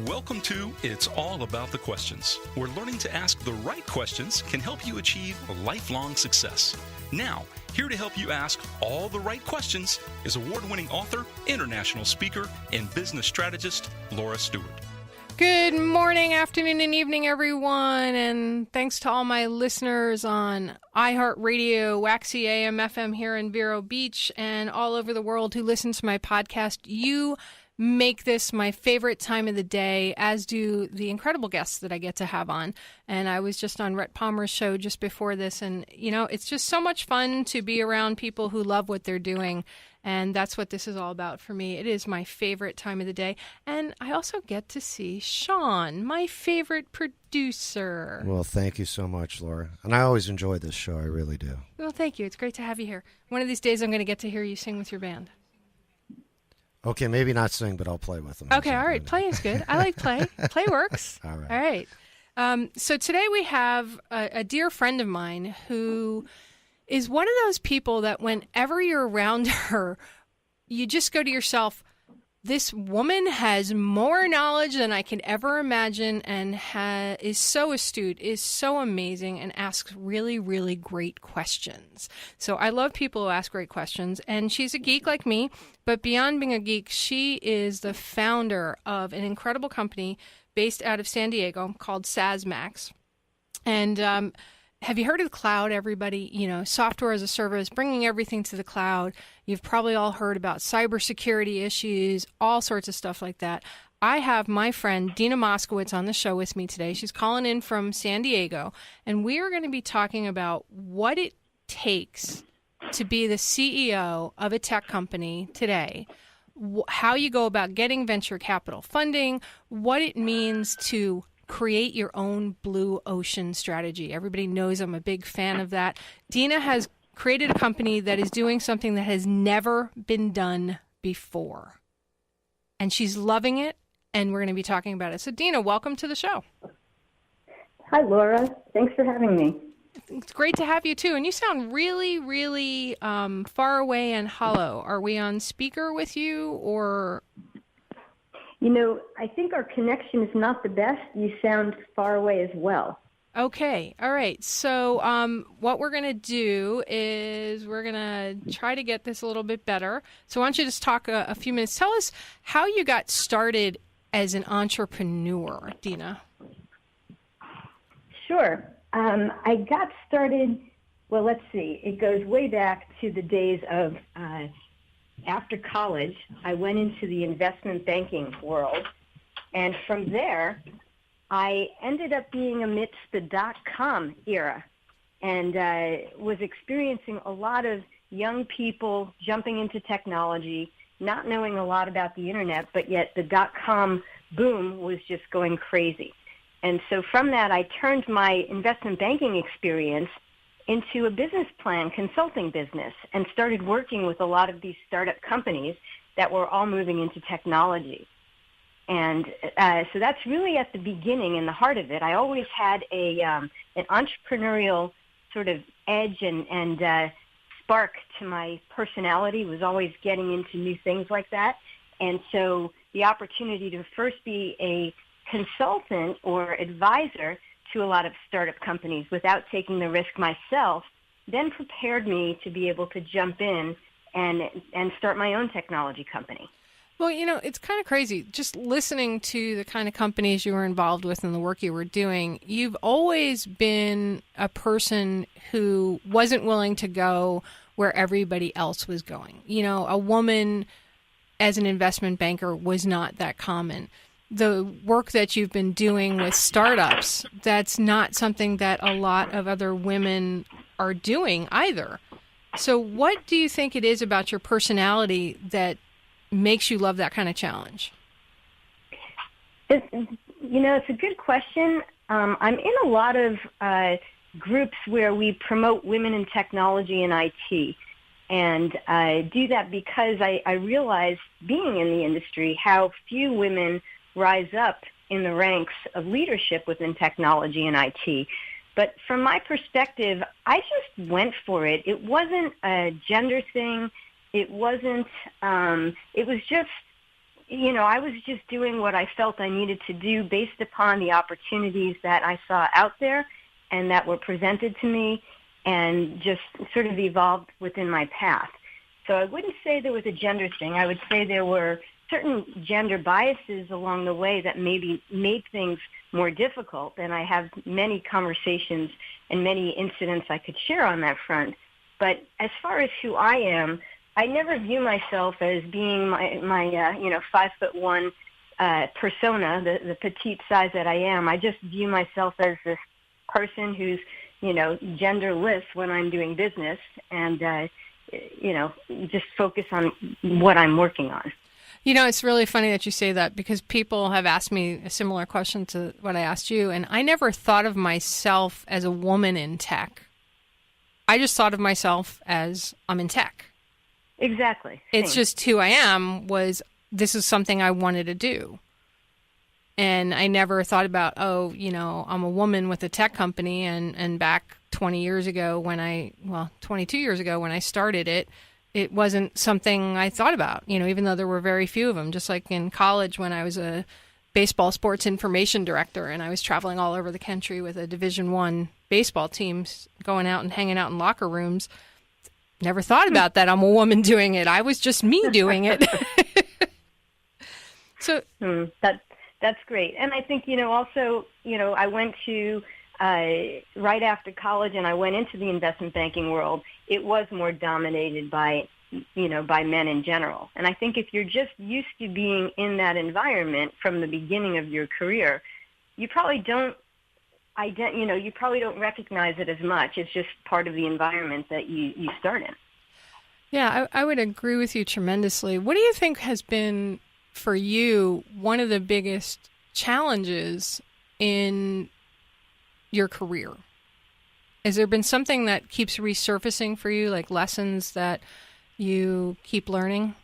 Welcome to It's All About the Questions, where learning to ask the right questions can help you achieve lifelong success. Now, here to help you ask all the right questions is award-winning author, international speaker, and business strategist, Laura Stewart. Good morning, afternoon, and evening, everyone, and thanks to all my listeners on iHeartRadio, Waxy AM, FM here in Vero Beach, and all over the world who listen to my podcast. You make this my favorite time of the day, as do the incredible guests that I get to have on. And I was just on Rhett Palmer's show just before this, and, you know, it's just so much fun to be around people who love what they're doing. And that's what this is all about for me. It is my favorite time of the day. And I also get to see Sean, my favorite producer. Well, thank you so much, Laura. And I always enjoy this show. I really do. Well, thank you. It's great to have you here. One of these days, I'm going to get to hear you sing with your band. Okay, maybe not sing, but I'll play with them. Okay, all right. Play is good. I like play. Play works. All right. All right. So today we have a dear friend of mine who is one of those people that whenever you're around her, you just go to yourself, this woman has more knowledge than I could ever imagine and is so astute, is so amazing, and asks really, really great questions. So I love people who ask great questions, and she's a geek like me, but beyond being a geek, she is the founder of an incredible company based out of San Diego called SaaSMAX. And have you heard of the cloud, everybody? You know, software as a service, bringing everything to the cloud. You've probably all heard about cybersecurity issues, all sorts of stuff like that. I have my friend Dina Moskowitz on the show with me today. She's calling in from San Diego, and we are going to be talking about what it takes to be the CEO of a tech company today, how you go about getting venture capital funding, what it means to create your own blue ocean strategy. Everybody knows I'm a big fan of that. Dina has created a company that is doing something that has never been done before. And she's loving it, and we're going to be talking about it. So, Dina, welcome to the show. Hi, Laura. Thanks for having me. It's great to have you, too. And you sound really, really far away and hollow. Are we on speaker with you, or... You know, I think our connection is not the best. You sound far away as well. Okay. All right. So what we're going to do is we're going to try to get this a little bit better. So why don't you just talk a few minutes. Tell us how you got started as an entrepreneur, Dina. Sure. I got started, well, let's see. It goes way back to the days of... After college, I went into the investment banking world, and from there, I ended up being amidst the dot-com era and was experiencing a lot of young people jumping into technology, not knowing a lot about the internet, but yet the dot-com boom was just going crazy. And so from that, I turned my investment banking experience into a business plan consulting business and started working with a lot of these startup companies that were all moving into technology. And so that's really at the beginning and the heart of it. I always had an entrepreneurial sort of edge and spark to my personality, was always getting into new things like that. And so the opportunity to first be a consultant or advisor to a lot of startup companies without taking the risk myself, then prepared me to be able to jump in and start my own technology company. Well, you know, it's kind of crazy. Just listening to the kind of companies you were involved with and the work you were doing, you've always been a person who wasn't willing to go where everybody else was going. You know, a woman as an investment banker was not that common. The work that you've been doing with startups, that's not something that a lot of other women are doing either. So what do you think it is about your personality that makes you love that kind of challenge? It's a good question. I'm in a lot of groups where we promote women in technology and IT. And I do that because I realize, being in the industry, how few women rise up in the ranks of leadership within technology and IT. But from my perspective, I just went for it. It wasn't a gender thing. It wasn't, it was just I was just doing what I felt I needed to do based upon the opportunities that I saw out there and that were presented to me, and just sort of evolved within my path. So I wouldn't say there was a gender thing. I would say there were certain gender biases along the way that maybe made things more difficult, and I have many conversations and many incidents I could share on that front. But as far as who I am, I never view myself as being my 5'1" persona, the petite size that I am. I just view myself as this person who's, genderless when I'm doing business, and just focus on what I'm working on. It's really funny that you say that, because people have asked me a similar question to what I asked you, and I never thought of myself as a woman in tech. I just thought of myself as I'm in tech. Exactly. It's just who I am. This is something I wanted to do. And I never thought about, I'm a woman with a tech company, and back 22 years ago when I started it, it wasn't something I thought about, even though there were very few of them. Just like in college when I was a baseball sports information director and I was traveling all over the country with a Division I baseball team, going out and hanging out in locker rooms. Never thought about that. I'm a woman doing it. I was just me doing it. So that's great. And I think, also, I went to right after college, and I went into the investment banking world. It was more dominated by men in general. And I think if you're just used to being in that environment from the beginning of your career, you probably don't recognize it as much. It's just part of the environment that you start in. Yeah, I would agree with you tremendously. What do you think has been, for you, one of the biggest challenges in your career? Has there been something that keeps resurfacing for you, like lessons that you keep learning?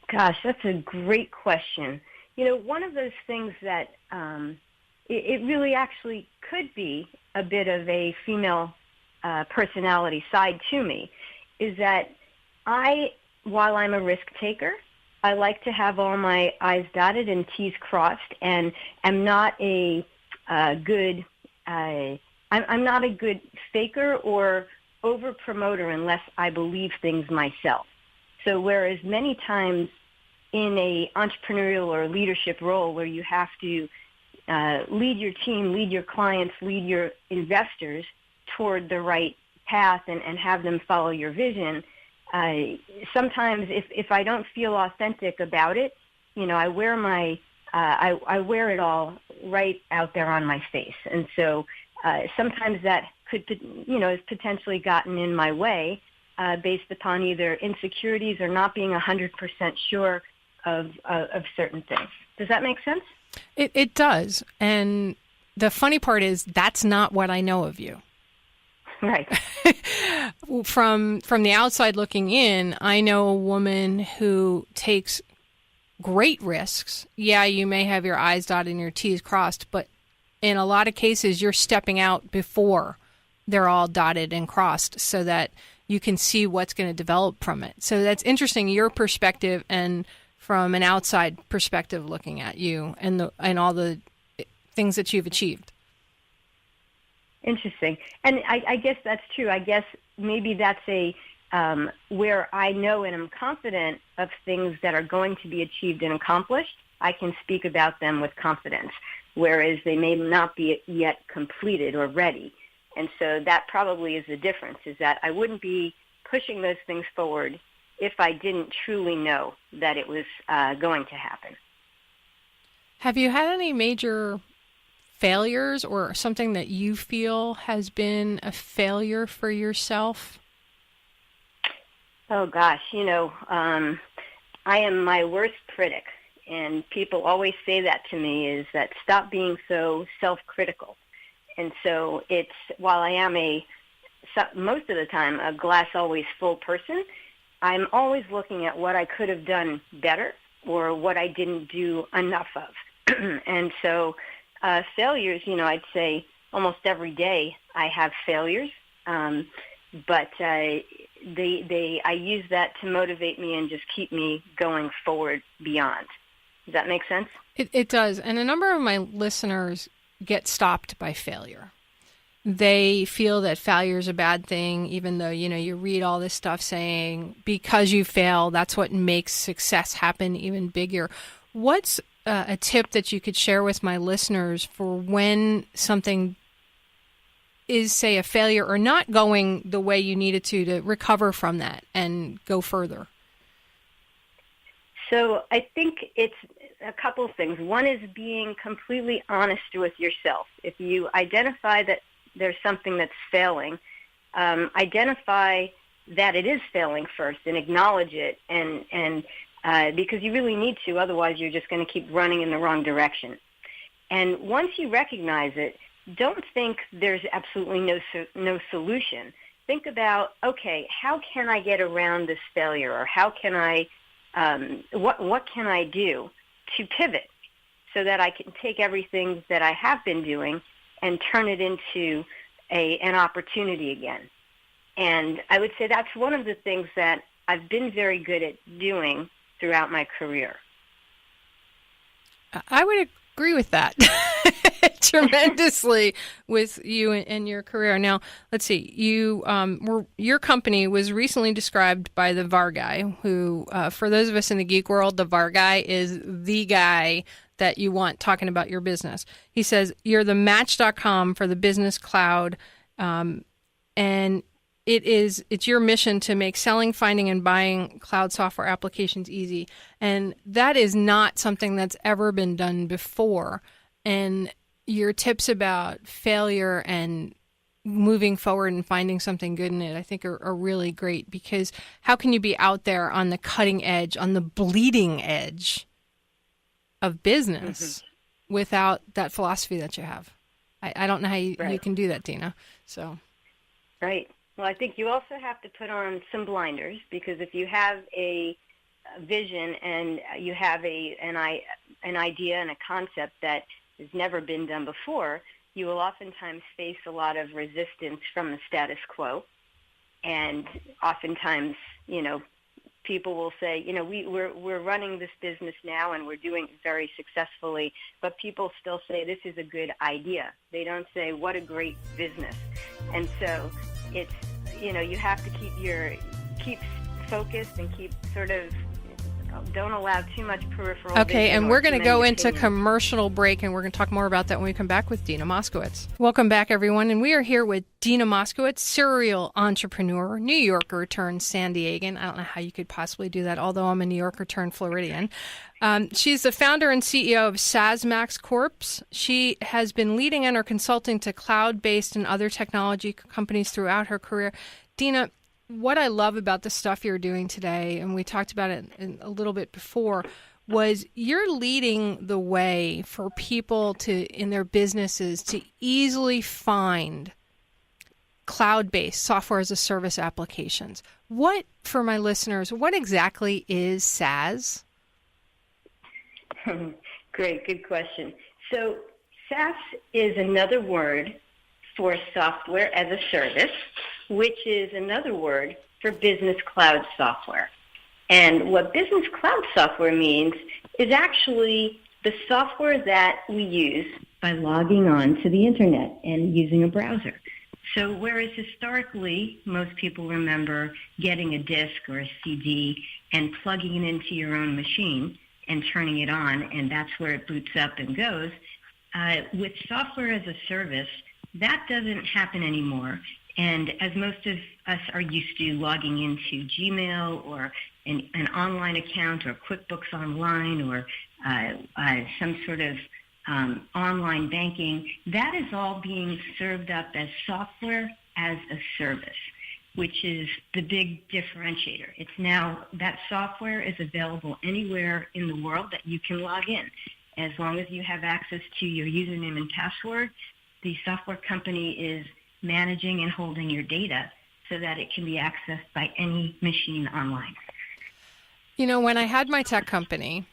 Gosh, that's a great question. One of those things that it really actually could be a bit of a female personality side to me is that while I'm a risk taker, I like to have all my I's dotted and T's crossed, and I'm not a good I'm not a good faker or over promoter unless I believe things myself. So whereas many times in a entrepreneurial or leadership role where you have to lead your team, lead your clients, lead your investors toward the right path and have them follow your vision, sometimes if I don't feel authentic about it, I wear I wear it all right out there on my face. And so sometimes that could, has potentially gotten in my way based upon either insecurities or not being 100% sure of certain things. Does that make sense? It does. And the funny part is that's not what I know of you. Right. From the outside looking in, I know a woman who takes great risks. Yeah, you may have your I's dotted and your T's crossed, but in a lot of cases, you're stepping out before they're all dotted and crossed so that you can see what's going to develop from it. So that's interesting, your perspective, and from an outside perspective looking at you and all the things that you've achieved. Interesting. And I guess that's true. I guess maybe that's where I know and am confident of things that are going to be achieved and accomplished. I can speak about them with confidence, whereas they may not be yet completed or ready. And so that probably is the difference, is that I wouldn't be pushing those things forward if I didn't truly know that it was going to happen. Have you had any major failures or something that you feel has been a failure for yourself? Oh, gosh. I am my worst critic. And people always say that to me, is that stop being so self-critical. And so while I am most of the time a glass always full person, I'm always looking at what I could have done better or what I didn't do enough of. And so failures, I'd say almost every day I have failures. But I use that to motivate me and just keep me going forward beyond. Does that make sense? It does. And a number of my listeners get stopped by failure. They feel that failure is a bad thing, even though, you read all this stuff saying because you fail, that's what makes success happen even bigger. What's a tip that you could share with my listeners for when something is, say, a failure or not going the way you need it to recover from that and go further? So I think it's a couple of things. One is being completely honest with yourself. If you identify that there's something that's failing, identify that it is failing first and acknowledge it, and because you really need to, otherwise you're just going to keep running in the wrong direction. And once you recognize it, don't think there's absolutely no solution. Think about, okay, how can I get around this failure, or how can I, what can I do to pivot so that I can take everything that I have been doing and turn it into an opportunity again. And I would say that's one of the things that I've been very good at doing throughout my career. I would agree with that tremendously with you and your career. Now, let's see. Your company was recently described by the VAR guy, who, for those of us in the geek world, the VAR guy is the guy that you want talking about your business. He says, you're the match.com for the business cloud, and it's your mission to make selling, finding, and buying cloud software applications easy. And that is not something that's ever been done before. And your tips about failure and moving forward and finding something good in it, I think are really great, because how can you be out there on the cutting edge, on the bleeding edge of business without that philosophy that you have? I don't know how you can do that, Dina. So, right. Well, I think you also have to put on some blinders, because if you have a vision and you have an idea and a concept that has never been done before, you will oftentimes face a lot of resistance from the status quo. And oftentimes, people will say, we're running this business now and we're doing it very successfully, but people still say this is a good idea. They don't say what a great business. And so it's, you have to keep focused and keep don't allow too much peripheral vision. Okay, and we're going to go into commercial break, and we're going to talk more about that when we come back with Dina Moskowitz. Welcome back, everyone, and we are here with Dina Moskowitz, serial entrepreneur, New Yorker-turned-San Diegan. I don't know how you could possibly do that, although I'm a New Yorker-turned-Floridian. She's the founder and CEO of SaaSMAX Corp. She has been leading and or consulting to cloud-based and other technology companies throughout her career. Dina, what I love about the stuff you're doing today, and we talked about it a little bit before, was you're leading the way for people in their businesses to easily find cloud-based software as a service applications. For my listeners, what exactly is SaaS? Great, good question. So SaaS is another word for software as a service, which is another word for business cloud software. And what business cloud software means is actually the software that we use by logging on to the internet and using a browser. So whereas historically most people remember getting a disk or a CD and plugging it into your own machine and turning it on, and that's where it boots up and goes, with software as a service, that doesn't happen anymore. And as most of us are used to logging into Gmail or an online account or QuickBooks Online or some sort of online banking, that is all being served up as software as a service, which is the big differentiator. It's now that software is available anywhere in the world that you can log in. As long as you have access to your username and password, the software company is managing and holding your data so that it can be accessed by any machine online. When I had my tech company,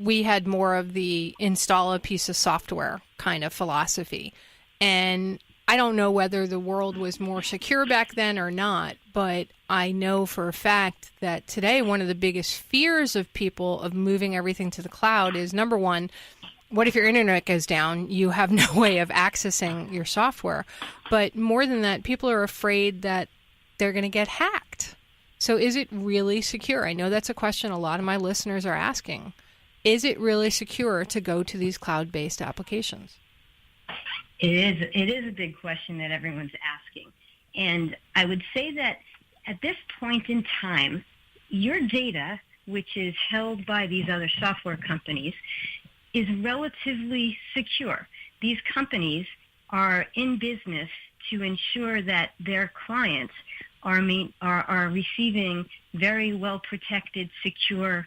we had more of the install a piece of software kind of philosophy. And I don't know whether the world was more secure back then or not, but I know for a fact that today one of the biggest fears of people of moving everything to the cloud is, number one, what if your internet goes down? You have no way of accessing your software. But more than that, people are afraid that they're going to get hacked. So is it really secure? I know that's a question a lot of my listeners are asking. Is it really secure to go to these cloud-based applications? It is a big question that everyone's asking. And I would say that at this point in time, your data, which is held by these other software companies, is relatively secure. These companies are in business to ensure that their clients are receiving very well-protected, secure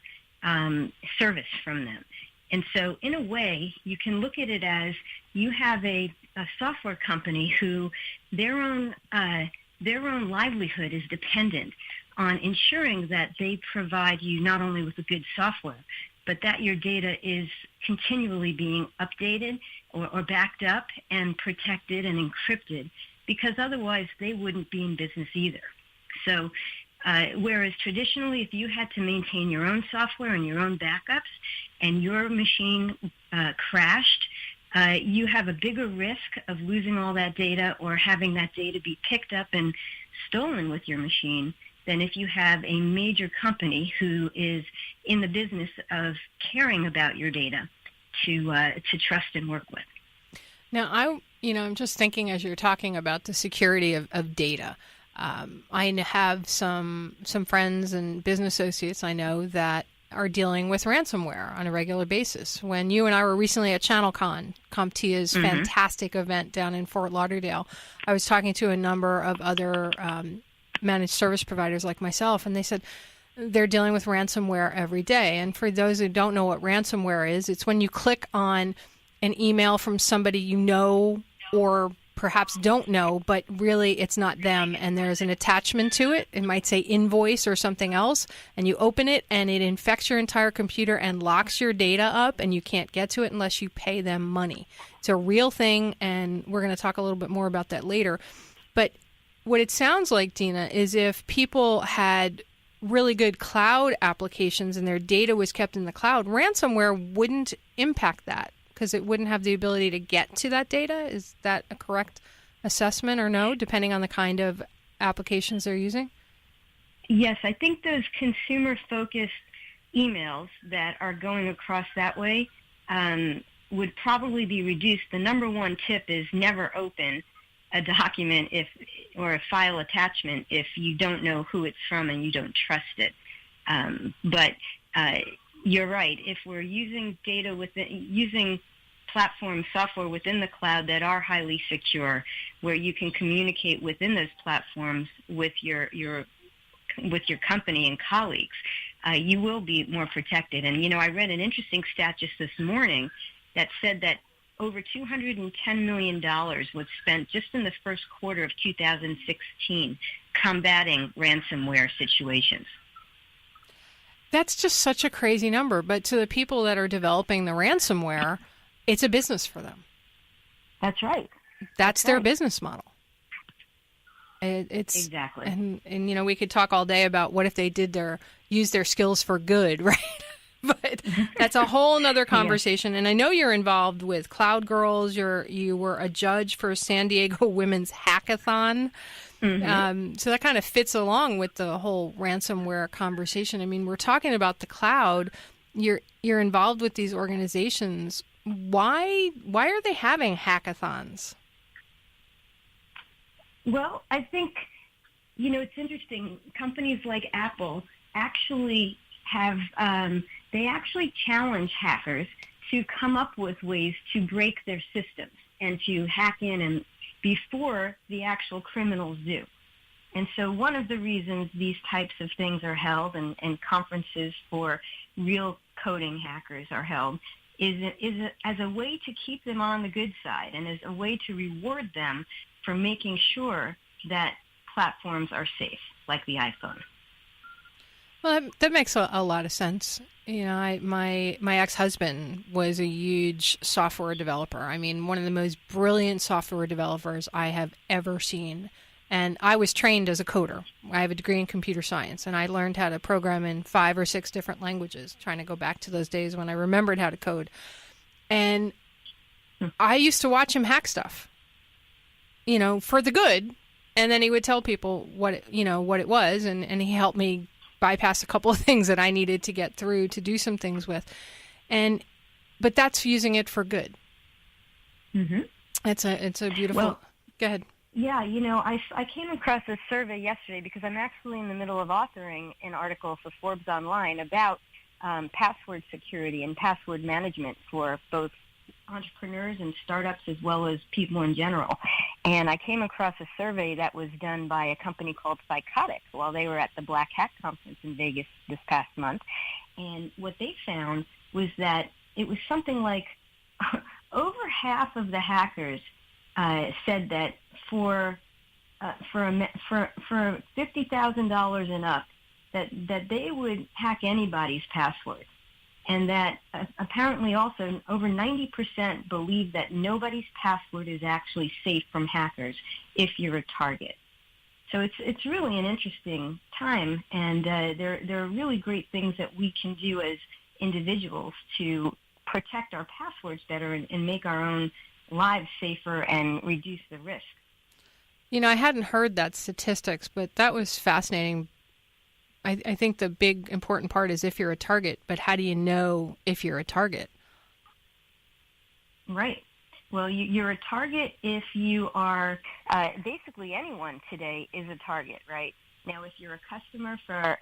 service from them. And so in a way, you can look at it as you have a software company who their own livelihood is dependent on ensuring that they provide you not only with a good software, but that your data is continually being updated or backed up and protected and encrypted, because otherwise they wouldn't be in business either. So whereas traditionally, if you had to maintain your own software and your own backups and your machine crashed, you have a bigger risk of losing all that data or having that data be picked up and stolen with your machine than if you have a major company who is in the business of caring about your data to trust and work with. Now, I'm just thinking as you're talking about the security of data. I have some friends and business associates I know that are dealing with ransomware on a regular basis. When you and I were recently at ChannelCon, CompTIA's fantastic event down in Fort Lauderdale, I was talking to a number of other managed service providers like myself, and they said they're dealing with ransomware every day. And for those who don't know what ransomware is, it's when you click on an email from somebody you know or perhaps don't know, but really it's not them, and there's an attachment to it. It might say invoice or something else, and you open it and it infects your entire computer and locks your data up, and you can't get to it unless you pay them money. It's a real thing, and we're going to talk a little bit more about that later. But what it sounds like, Dina, is if people had really good cloud applications and their data was kept in the cloud, ransomware wouldn't impact that, because it wouldn't have the ability to get to that data. Is that a correct assessment or no, depending on the kind of applications they're using? Yes, I think those consumer-focused emails that are going across that way would probably be reduced. The number one tip is never open a document or a file attachment if you don't know who it's from and you don't trust it. But you're right. If we're using data using platform software within the cloud that are highly secure, where you can communicate within those platforms with your company and colleagues, you will be more protected. And I read an interesting stat just this morning that said that over $210 million was spent just in the first quarter of 2016 combating ransomware situations. That's just such a crazy number. But to the people that are developing the ransomware, it's a business for them. That's right. That's their business model. It's exactly. And we could talk all day about what if they use their skills for good, right? But that's a whole nother conversation. Yeah. And I know you're involved with Cloud Girls. You were a judge for San Diego Women's Hackathon. Mm-hmm. So that kind of fits along with the whole ransomware conversation. I mean, we're talking about the cloud. You're involved with these organizations. Why are they having hackathons? Well, I think, it's interesting. Companies like Apple actually have, they actually challenge hackers to come up with ways to break their systems and to hack in and before the actual criminals do. And so one of the reasons these types of things are held and conferences for real coding hackers are held is as a way to keep them on the good side and as a way to reward them for making sure that platforms are safe, like the iPhone. Well, that makes a lot of sense. You know, my ex-husband was a huge software developer. I mean, one of the most brilliant software developers I have ever seen. And I was trained as a coder. I have a degree in computer science, and I learned how to program in 5 or 6 different languages, trying to go back to those days when I remembered how to code. And I used to watch him hack stuff, you know, for the good. And then he would tell people what it was, and he helped me bypass a couple of things that I needed to get through to do some things with. But that's using it for good. Mm-hmm. It's a beautiful. Well, go ahead. Yeah, you know, I came across a survey yesterday because I'm actually in the middle of authoring an article for Forbes Online about password security and password management for both entrepreneurs and startups as well as people in general. And I came across a survey that was done by a company called Psychotic while they were at the Black Hat Conference in Vegas this past month. And what they found was that it was something like over half of the hackers said that for $50,000 and up, that they would hack anybody's password, and that apparently also over 90% believe that nobody's password is actually safe from hackers if you're a target. So it's really an interesting time, and there are really great things that we can do as individuals to protect our passwords better and make our own lives safer and reduce the risk. You know, I hadn't heard that statistics, but that was fascinating. I think the big important part is if you're a target, but how do you know if you're a target? Right. Well, you're a target if you are, basically anyone today is a target, right? Now, if you're a customer for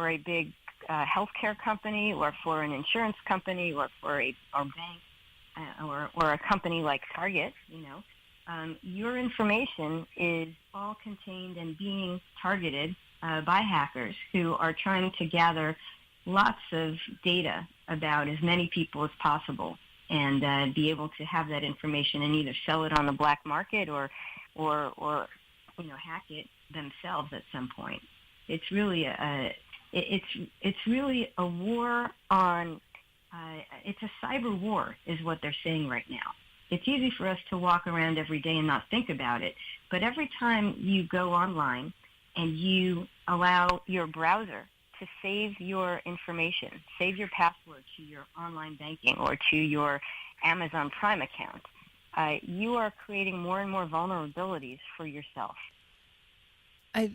a big healthcare company or for an insurance company or for a bank or a company like Target, you know, your information is all contained and being targeted by hackers who are trying to gather lots of data about as many people as possible and be able to have that information and either sell it on the black market or you know, hack it themselves at some point. It's really it's really a war on it's a cyber war is what they're saying right now. It's easy for us to walk around every day and not think about it, but every time you go online and you allow your browser to save your information, save your password to your online banking or to your Amazon Prime account, you are creating more and more vulnerabilities for yourself.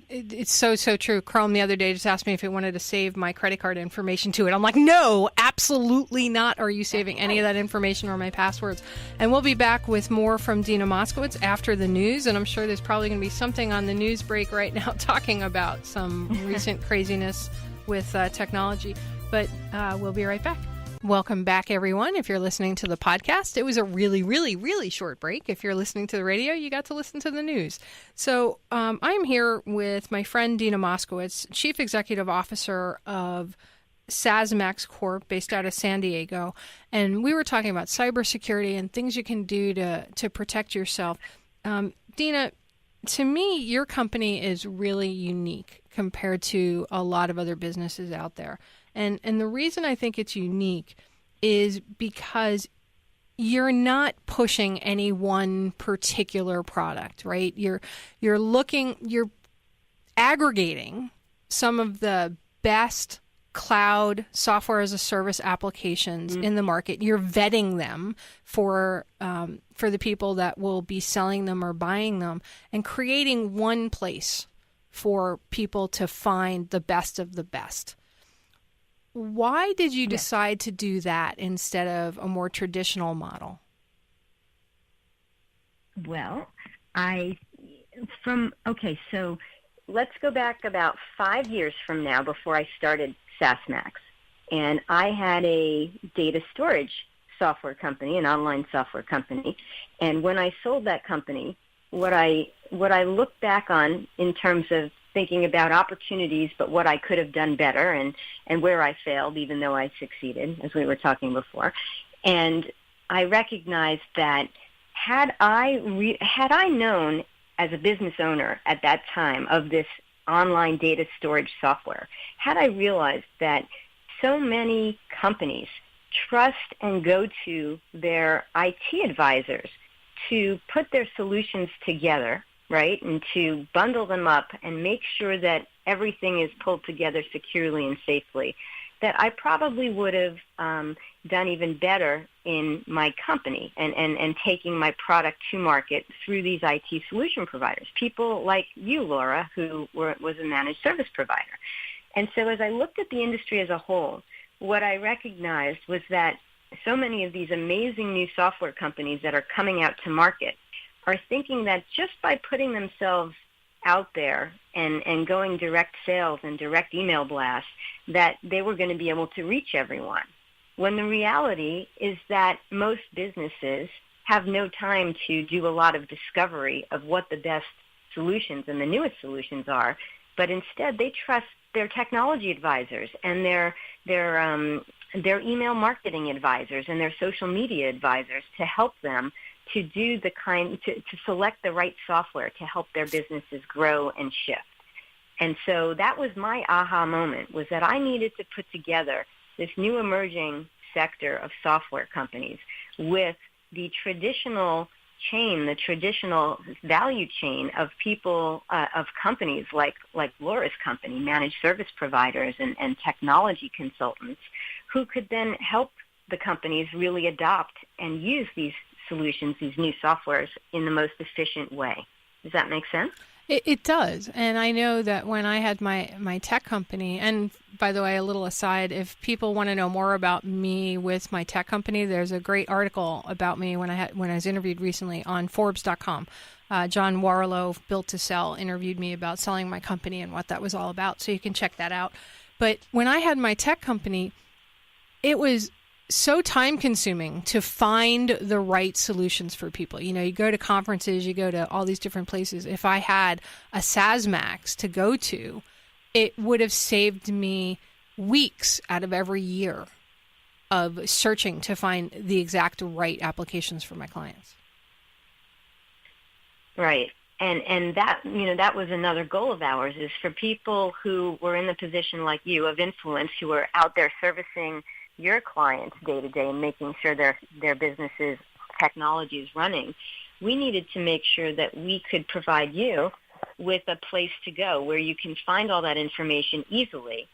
It's so true. Chrome the other day just asked me if it wanted to save my credit card information to it. I'm like, no, absolutely not. Are you saving any of that information or my passwords? And we'll be back with more from Dina Moskowitz after the news. And I'm sure there's probably going to be something on the news break right now talking about some recent craziness with technology. But we'll be right back. Welcome back, everyone. If you're listening to the podcast, it was a really, really, really short break. If you're listening to the radio, you got to listen to the news. So I'm here with my friend Dina Moskowitz, Chief Executive Officer of SaaSMAX Corp, based out of San Diego. And we were talking about cybersecurity and things you can do to protect yourself. Dina, to me, your company is really unique compared to a lot of other businesses out there. And the reason I think it's unique is because you're not pushing any one particular product, right? You're aggregating some of the best cloud software as a service applications in the market. You're vetting them for the people that will be selling them or buying them, and creating one place for people to find the best of the best. Why did you decide to do that instead of a more traditional model? Well, so let's go back about 5 years from now before I started SaaSMAX. And I had a data storage software company, an online software company. And when I sold that company, what I look back on in terms of thinking about opportunities, but what I could have done better and where I failed, even though I succeeded, as we were talking before. And I recognized that had I known as a business owner at that time of this online data storage software, had I realized that so many companies trust and go to their IT advisors to put their solutions together, right, and to bundle them up and make sure that everything is pulled together securely and safely, that I probably would have done even better in my company and taking my product to market through these IT solution providers, people like you, Laura, who was a managed service provider. And so as I looked at the industry as a whole, what I recognized was that so many of these amazing new software companies that are coming out to market are thinking that just by putting themselves out there and going direct sales and direct email blasts, that they were going to be able to reach everyone. When the reality is that most businesses have no time to do a lot of discovery of what the best solutions and the newest solutions are, but instead they trust their technology advisors and their email marketing advisors and their social media advisors to help them to do to select the right software to help their businesses grow and shift. And so that was my aha moment, was that I needed to put together this new emerging sector of software companies with the traditional chain, the traditional value chain of people, of companies like Laura's company, managed service providers and technology consultants, who could then help the companies really adopt and use these solutions, these new softwares, in the most efficient way. Does that make sense? It does. And I know that when I had my tech company, and by the way, a little aside, if people want to know more about me with my tech company, there's a great article about me when I was interviewed recently on Forbes.com. John Warlow, Built to Sell, interviewed me about selling my company and what that was all about. So you can check that out. But when I had my tech company, it was so time consuming to find the right solutions for people. You know, you go to conferences, you go to all these different places. If I had a SaaSMAX to go to, it would have saved me weeks out of every year of searching to find the exact right applications for my clients. Right. And that, you know, that was another goal of ours, is for people who were in the position like you of influence, who were out there servicing your clients day to day and making sure their business's technology is running. We needed to make sure that we could provide you with a place to go where you can find all that information easily,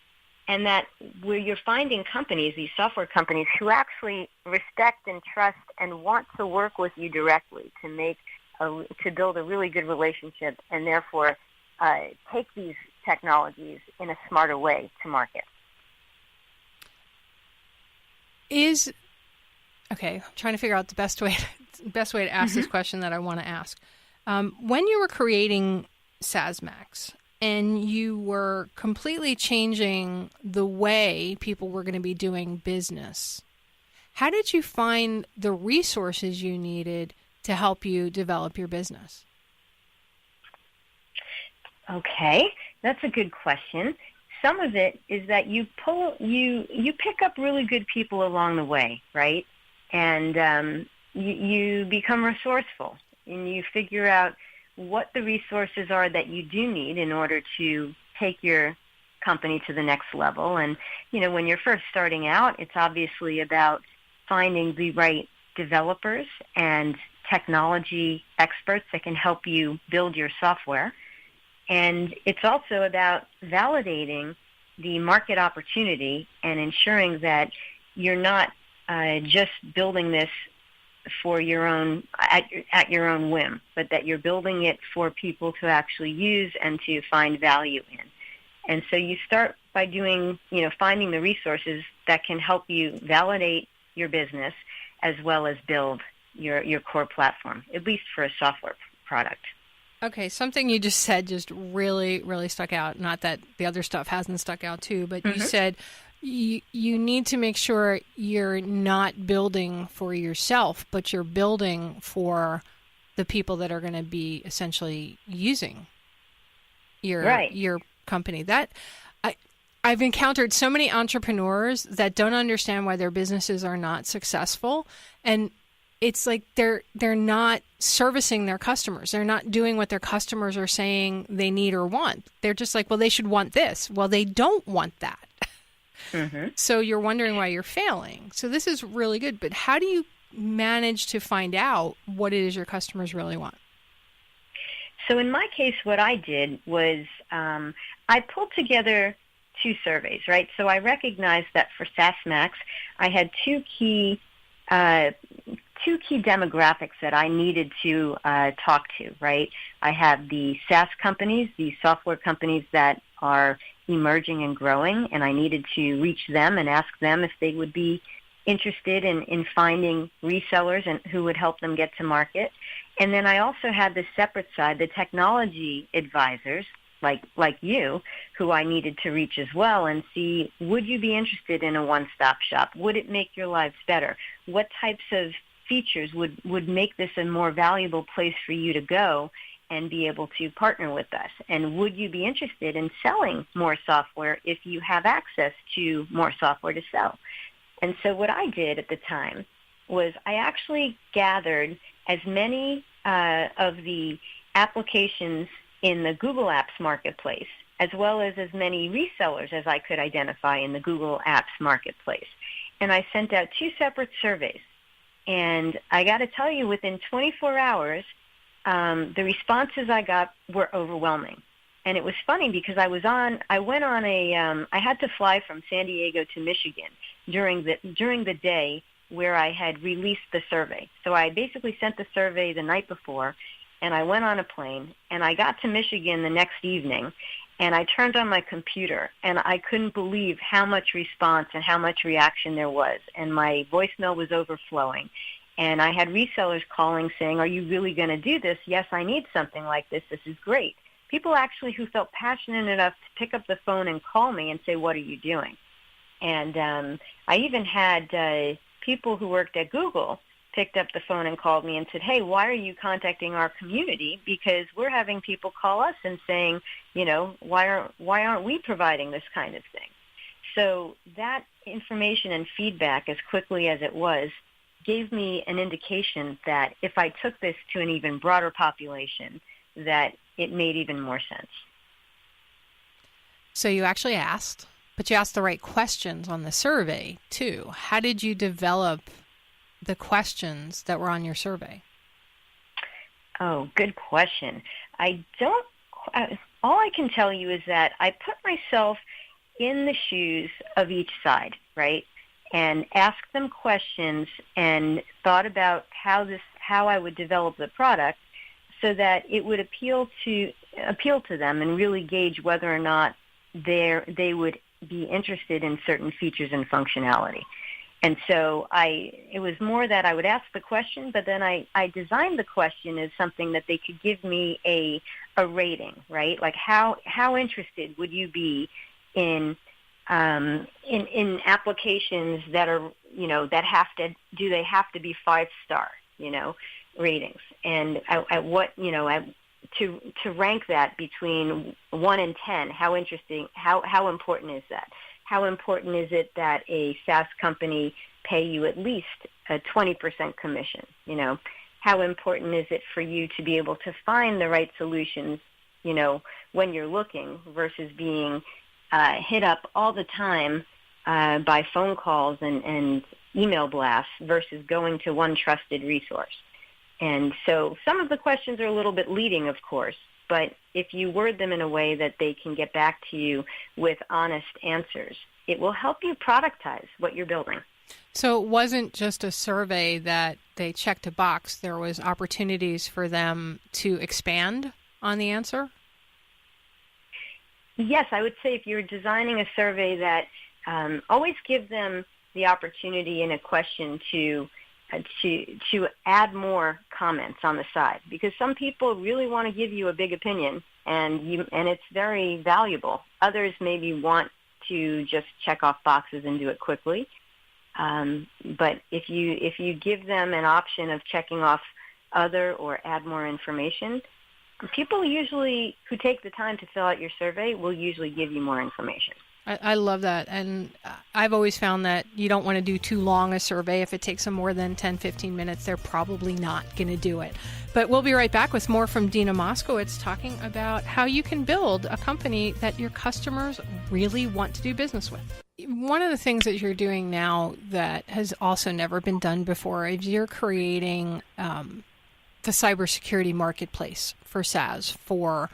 and that where you're finding companies, these software companies, who actually respect and trust and want to work with you directly to build a really good relationship, and therefore take these technologies in a smarter way to market. Okay, I'm trying to figure out the best way to ask this question that I want to ask. When you were creating SaaSMAX and you were completely changing the way people were going to be doing business, how did you find the resources you needed to help you develop your business? Okay, that's a good question. Some of it is that you pick up really good people along the way, right? And you become resourceful, and you figure out what the resources are that you do need in order to take your company to the next level. And, you know, when you're first starting out, it's obviously about finding the right developers and technology experts that can help you build your software. And it's also about validating the market opportunity and ensuring that you're not just building this for your own at your own whim, but that you're building it for people to actually use and to find value in. And so you start by finding the resources that can help you validate your business as well as build your core platform, at least for a software product. Okay, something you just said just really, really stuck out. Not that the other stuff hasn't stuck out too, but you said you need to make sure you're not building for yourself, but you're building for the people that are going to be essentially using your company. That I've encountered so many entrepreneurs that don't understand why their businesses are not successful, and it's like they're not servicing their customers. They're not doing what their customers are saying they need or want. They're just like, well, they should want this. Well, they don't want that. Mm-hmm. So you're wondering why you're failing. So this is really good. But how do you manage to find out what it is your customers really want? So in my case, what I did was I pulled together 2 surveys, right? So I recognized that for SaaSMAX, I had two key demographics that I needed to talk to, right? I have the SaaS companies, the software companies that are emerging and growing, and I needed to reach them and ask them if they would be interested in finding resellers and who would help them get to market. And then I also had the separate side, the technology advisors, like you, who I needed to reach as well and see, would you be interested in a one-stop shop? Would it make your lives better? What types of features would make this a more valuable place for you to go and be able to partner with us? And would you be interested in selling more software if you have access to more software to sell? And so what I did at the time was I actually gathered as many of the applications in the Google Apps marketplace, as well as many resellers as I could identify in the Google Apps marketplace. And I sent out 2 separate surveys. And I got to tell you, within 24 hours, the responses I got were overwhelming. And it was funny because I had to fly from San Diego to Michigan during the day where I had released the survey. So I basically sent the survey the night before, and I went on a plane, and I got to Michigan the next evening, and I turned on my computer, and I couldn't believe how much response and how much reaction there was, and my voicemail was overflowing. And I had resellers calling saying, are you really going to do this? Yes, I need something like this. This is great. People actually who felt passionate enough to pick up the phone and call me and say, what are you doing? And I even had people who worked at Google picked up the phone and called me and said, hey, why are you contacting our community? Because we're having people call us and saying, why aren't we providing this kind of thing? So that information and feedback, as quickly as it was, gave me an indication that if I took this to an even broader population, that it made even more sense. So you actually asked, but you asked the right questions on the survey too. How did you develop the questions that were on your survey? Oh, good question. All I can tell you is that I put myself in the shoes of each side, right? And asked them questions and thought about how I would develop the product so that it would appeal to them and really gauge whether or not they would be interested in certain features and functionality. And so it was more that I would ask the question, but then I designed the question as something that they could give me a rating, right? Like how interested would you be in applications that are, do they have to be 5-star, ratings? And at what, to rank that between 1 and 10, how important is that? How important is it that a SaaS company pay you at least a 20% commission? How important is it for you to be able to find the right solutions, when you're looking versus being hit up all the time by phone calls and email blasts versus going to one trusted resource? And so some of the questions are a little bit leading, of course, but if you word them in a way that they can get back to you with honest answers, it will help you productize what you're building. So it wasn't just a survey that they checked a box. There was opportunities for them to expand on the answer? Yes, I would say if you're designing a survey that always give them the opportunity in a question to add more comments on the side, because some people really want to give you a big opinion, and it's very valuable. Others maybe want to just check off boxes and do it quickly. But if you give them an option of checking off other or add more information, people usually who take the time to fill out your survey will usually give you more information. I love that. And I've always found that you don't want to do too long a survey. If it takes them more than 10, 15 minutes, they're probably not going to do it. But we'll be right back with more from Dina Moskowitz talking about how you can build a company that your customers really want to do business with. One of the things that you're doing now that has also never been done before is you're creating the cybersecurity marketplace for SaaS, for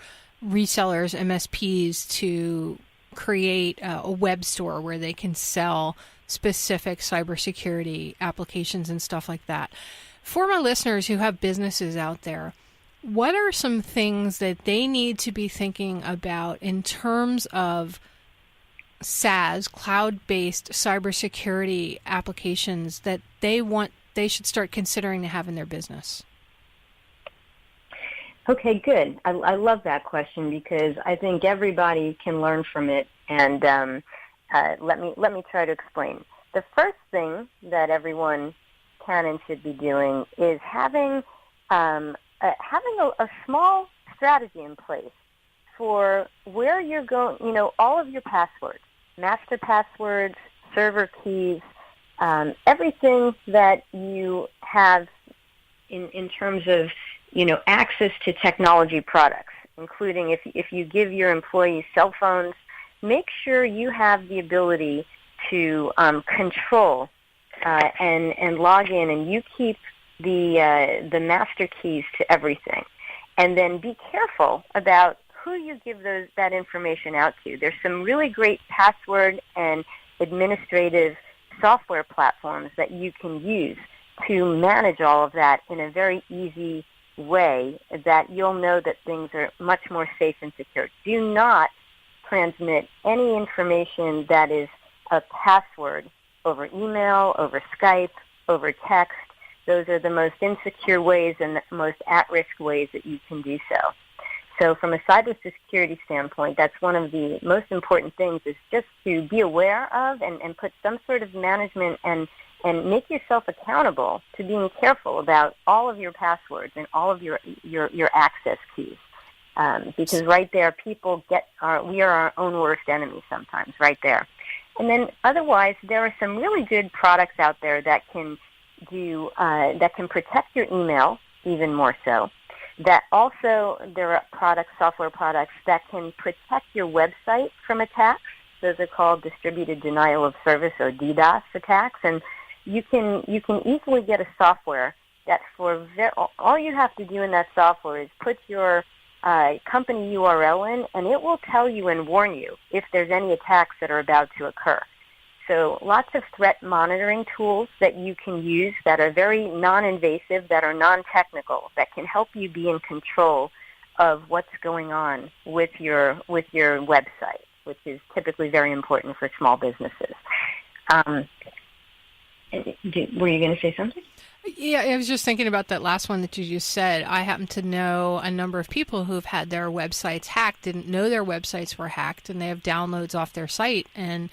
resellers, MSPs to create a web store where they can sell specific cybersecurity applications and stuff like that. For my listeners who have businesses out there, what are some things that they need to be thinking about in terms of SaaS, cloud-based cybersecurity applications that they should start considering to have in their business? Okay, good. I love that question because I think everybody can learn from it. And let me try to explain. The first thing that everyone can and should be doing is having a small strategy in place for where you're going. You know, all of your passwords, master passwords, server keys, everything that you have in terms of access to technology products, including if you give your employees cell phones, make sure you have the ability to control and log in, and you keep the master keys to everything. And then be careful about who you give that information out to. There's some really great password and administrative software platforms that you can use to manage all of that in a very easy way that you'll know that things are much more safe and secure. Do not transmit any information that is a password over email, over Skype, over text. Those are the most insecure ways and the most at-risk ways that you can do so. So from a cybersecurity standpoint, that's one of the most important things, is just to be aware of and put some sort of management and make yourself accountable to being careful about all of your passwords and all of your access keys. Because right there, we are our own worst enemy sometimes, right there. And then otherwise, there are some really good products out there that can protect your email even more so. That also, there are software products that can protect your website from attacks. Those are called distributed denial of service, or DDoS attacks. And you can easily get a software that all you have to do in that software is put your company URL in, and it will tell you and warn you if there's any attacks that are about to occur. So lots of threat monitoring tools that you can use that are very non-invasive, that are non-technical, that can help you be in control of what's going on with your website, which is typically very important for small businesses. Were you going to say something? Yeah, I was just thinking about that last one that you just said. I happen to know a number of people who've had their websites hacked, didn't know their websites were hacked, and they have downloads off their site, and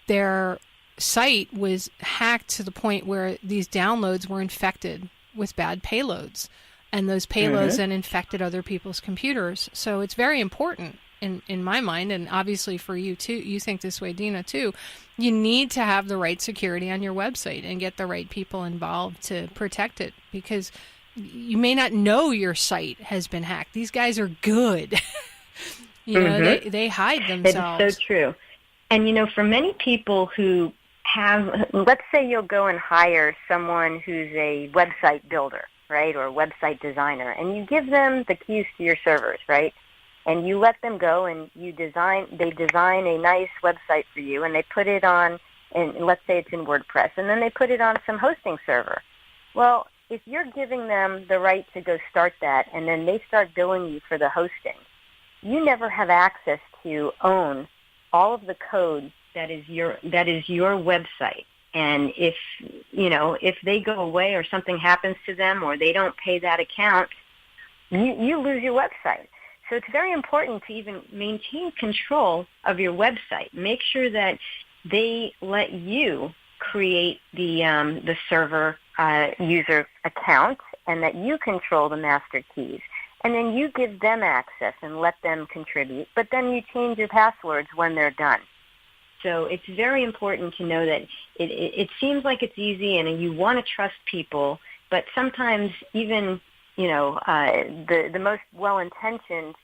their site was hacked to the point where these downloads were infected with bad payloads, and those payloads then infected other people's computers. So it's very important in my mind, and obviously for you too. You think this way, Dina, too. You need to have the right security on your website and get the right people involved to protect it, because you may not know your site has been hacked. These guys are good. They hide themselves. It's so true. And, for many people who have, let's say you'll go and hire someone who's a website builder, right, or a website designer, and you give them the keys to your servers, right, and you let them go and they design a nice website for you, and they put it on, and let's say it's in WordPress, and then they put it on some hosting server. Well, if you're giving them the right to go start that, and then they start billing you for the hosting, you never have access to own all of the code that is your website. And if they go away or something happens to them or they don't pay that account, you lose your website. So it's very important to even maintain control of your website. Make sure that they let you create the server user account and that you control the master keys. And then you give them access and let them contribute, but then you change your passwords when they're done. So it's very important to know that it seems like it's easy and you want to trust people, but sometimes even, the most well-intentioned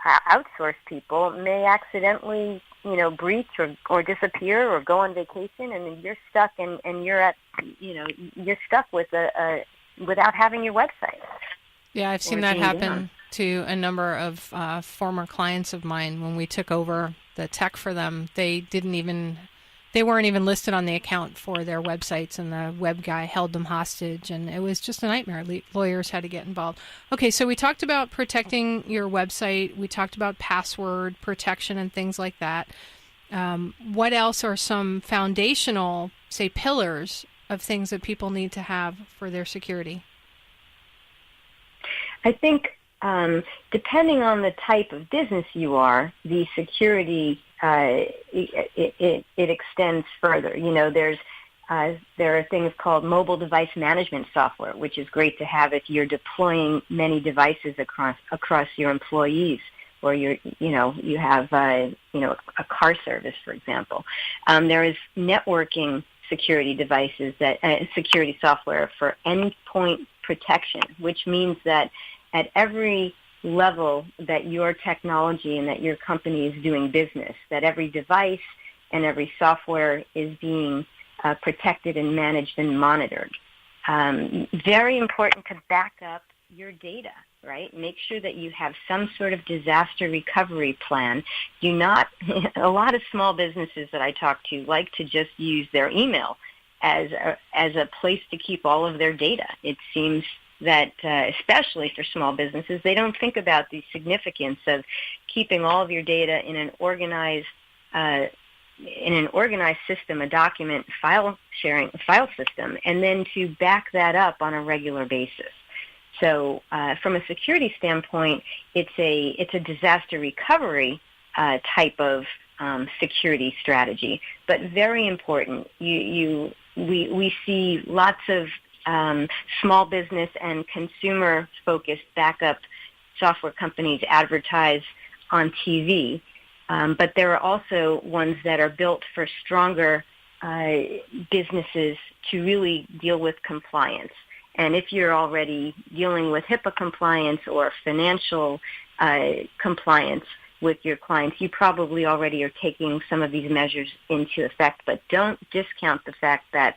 outsourced people may accidentally, breach or disappear or go on vacation, and then you're stuck and you're stuck with without having your website. Yeah, I've seen that happen to a number of former clients of mine. When we took over the tech for them, they weren't even listed on the account for their websites, and the web guy held them hostage, and it was just a nightmare. Lawyers had to get involved. Okay, so we talked about protecting your website. We talked about password protection and things like that. What else are some foundational, say, pillars of things that people need to have for their security? I think depending on the type of business you are, the security it extends further. There are things called mobile device management software, which is great to have if you're deploying many devices across your employees, or you have a car service, for example. There is networking security devices security software for endpoint protection, which means that at every level that your technology and that your company is doing business, that every device and every software is being protected and managed and monitored. Very important to back up your data, right? Make sure that you have some sort of disaster recovery plan. A lot of small businesses that I talk to like to just use their email as a place to keep all of their data. It seems that, especially for small businesses, they don't think about the significance of keeping all of your data in an organized system, a document file system, and then to back that up on a regular basis. So, from a security standpoint, it's a disaster recovery type of security strategy, but very important. We see lots of small business and consumer-focused backup software companies advertise on TV, but there are also ones that are built for stronger businesses to really deal with compliance. And if you're already dealing with HIPAA compliance or financial compliance with your clients, you probably already are taking some of these measures into effect, but don't discount the fact that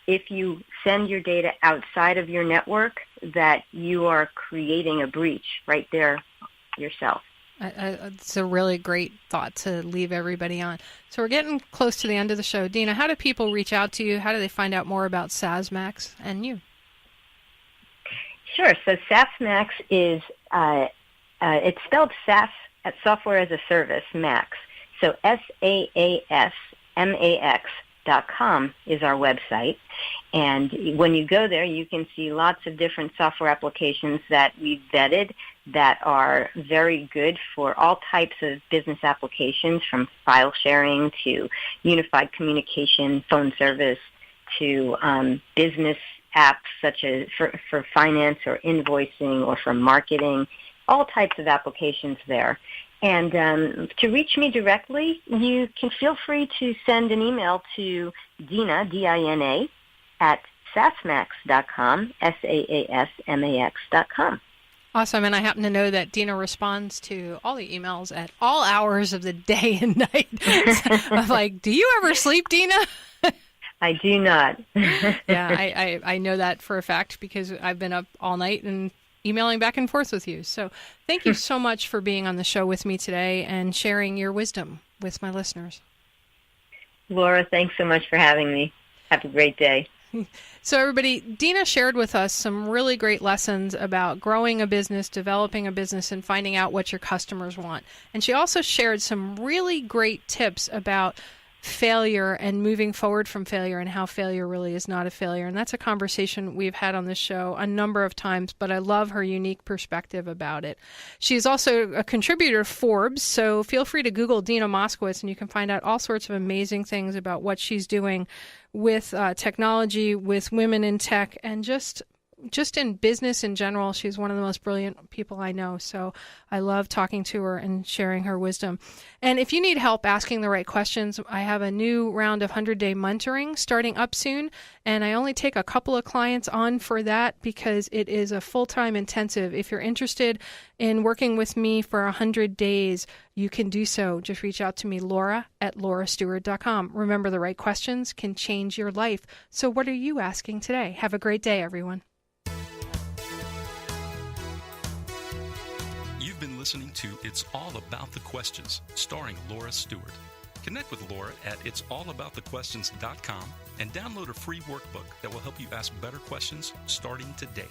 if you send your data outside of your network, that you are creating a breach right there yourself. It's a really great thought to leave everybody on. So we're getting close to the end of the show. Dina, how do people reach out to you? How do they find out more about SaaSMAX and you? Sure. So SaaSMAX is, it's spelled SaaS, Software as a Service, Max. So SaaSMAX.com is our website. And when you go there, you can see lots of different software applications that we've vetted that are very good for all types of business applications, from file sharing to unified communication, phone service, to business apps such as for finance or invoicing or for marketing, all types of applications there. And to reach me directly, you can feel free to send an email to Dina, D-I-N-A, at SaaSMAX.com, SaaSMAX.com. Awesome. And I happen to know that Dina responds to all the emails at all hours of the day and night. I'm like, do you ever sleep, Dina? I do not. Yeah, I know that for a fact because I've been up all night and emailing back and forth with you. So thank you so much for being on the show with me today and sharing your wisdom with my listeners. Laura, thanks so much for having me. Have a great day. So everybody, Dina shared with us some really great lessons about growing a business, developing a business, and finding out what your customers want. And she also shared some really great tips about failure and moving forward from failure and how failure really is not a failure. And that's a conversation we've had on this show a number of times, but I love her unique perspective about it. She's also a contributor to Forbes, so feel free to Google Dina Moskowitz and you can find out all sorts of amazing things about what she's doing with technology, with women in tech, and just just in business in general, she's one of the most brilliant people I know. So I love talking to her and sharing her wisdom. And if you need help asking the right questions, I have a new round of 100-day mentoring starting up soon. And I only take a couple of clients on for that because it is a full-time intensive. If you're interested in working with me for 100 days, you can do so. Just reach out to me, Laura@laurastewart.com. Remember, the right questions can change your life. So what are you asking today? Have a great day, everyone. You've been listening to It's All About the Questions, starring Laura Stewart. Connect with Laura at it'sallaboutthequestions.com and download a free workbook that will help you ask better questions starting today.